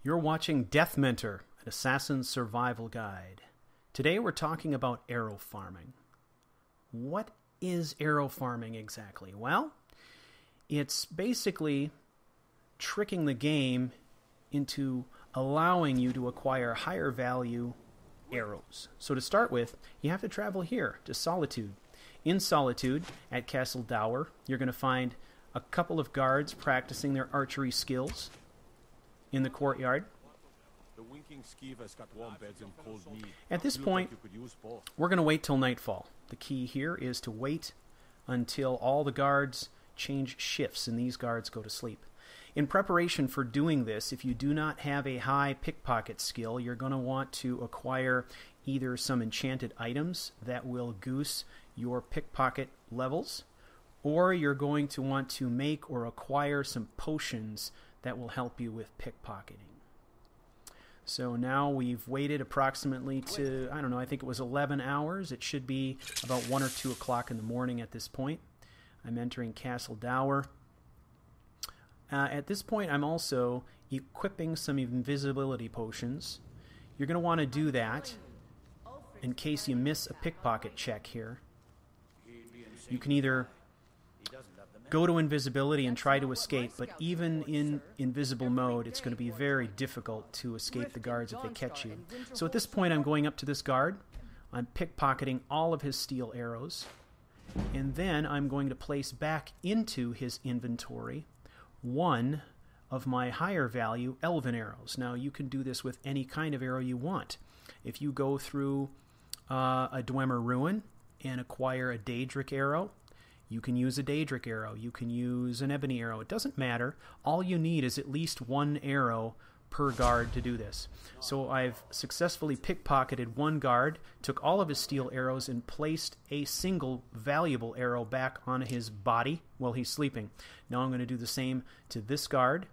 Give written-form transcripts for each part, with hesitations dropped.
You're watching Death Mentor, an assassin's survival guide. Today we're talking about arrow farming. What is arrow farming exactly? Well, it's basically tricking the game into allowing you to acquire higher value arrows. So to start with, you have to travel here to Solitude. In Solitude, at Castle Dower, you're going to find a couple of guards practicing their archery skills in the courtyard. At this point, we're going to wait till nightfall. The key here is to wait until all the guards change shifts and these guards go to sleep. In preparation for doing this, if you do not have a high pickpocket skill, you're going to want to acquire either some enchanted items that will goose your pickpocket levels, or you're going to want to make or acquire some potions that will help you with pickpocketing. So now we've waited approximately to, I don't know, I think it was 11 hours. It should be about 1 or 2 o'clock in the morning at this point. I'm entering Castle Dower. At this point, I'm also equipping some invisibility potions. You're going to want to do that in case you miss a pickpocket check here. You can either go to invisibility and try to escape, but even in invisible mode, it's going to be very difficult to escape the guards if they catch you. So at this point, I'm going up to this guard. I'm pickpocketing all of his steel arrows, and then I'm going to place back into his inventory one of my higher value elven arrows. Now, you can do this with any kind of arrow you want. If you go through a Dwemer Ruin and acquire a Daedric arrow, you can use a Daedric arrow. You can use an ebony arrow. It doesn't matter. All you need is at least one arrow per guard to do this. So I've successfully pickpocketed one guard, took all of his steel arrows, and placed a single valuable arrow back on his body while he's sleeping. Now I'm going to do the same to this guard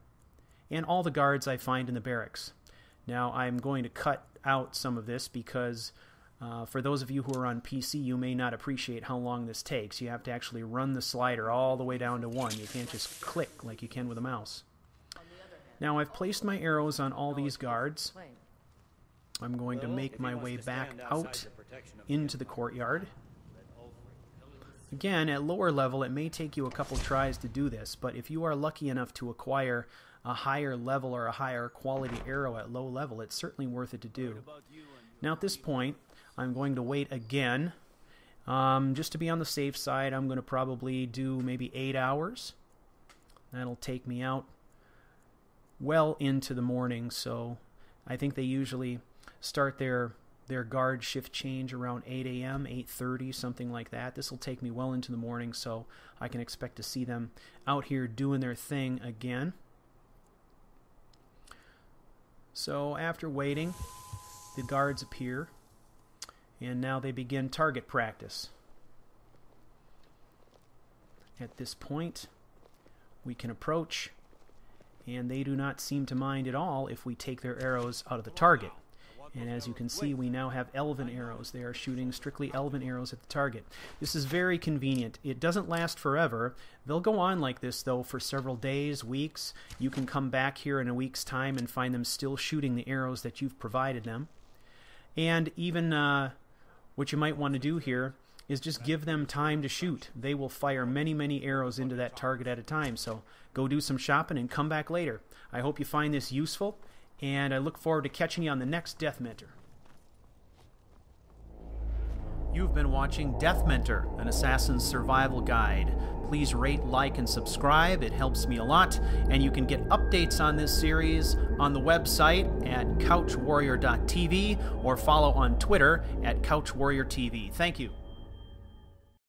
and all the guards I find in the barracks. Now I'm going to cut out some of this because for those of you who are on PC, you may not appreciate how long this takes. You have to actually run the slider all the way down to 1. You can't just click like you can with a mouse. Now I've placed my arrows on all these guards. I'm going to make my way back out into the courtyard. Again, at lower level, it may take you a couple tries to do this, but if you are lucky enough to acquire a higher level or a higher quality arrow at low level, it's certainly worth it to do. Now at this point, I'm going to wait again. Just to be on the safe side, I'm going to probably do maybe 8 hours. That'll take me out well into the morning, so I think they usually start their guard shift change around 8 a.m., 8:30, something like that. This will take me well into the morning, so I can expect to see them out here doing their thing again. So after waiting, the guards appear, and now they begin target practice. At this point, we can approach, and they do not seem to mind at all if we take their arrows out of the target. And as you can see, we now have elven arrows. They are shooting strictly elven arrows at the target. This is very convenient. It doesn't last forever. They'll go on like this, though, for several days, weeks. You can come back here in a week's time and find them still shooting the arrows that you've provided them. And even what you might want to do here is just give them time to shoot. They will fire many, many arrows into that target at a time. So go do some shopping and come back later. I hope you find this useful, and I look forward to catching you on the next Death Mentor. You've been watching Death Mentor, an assassin's survival guide. Please rate, like, and subscribe. It helps me a lot. And you can get updates on this series on the website at CouchWarrior.tv or follow on Twitter at CouchWarriorTV. Thank you.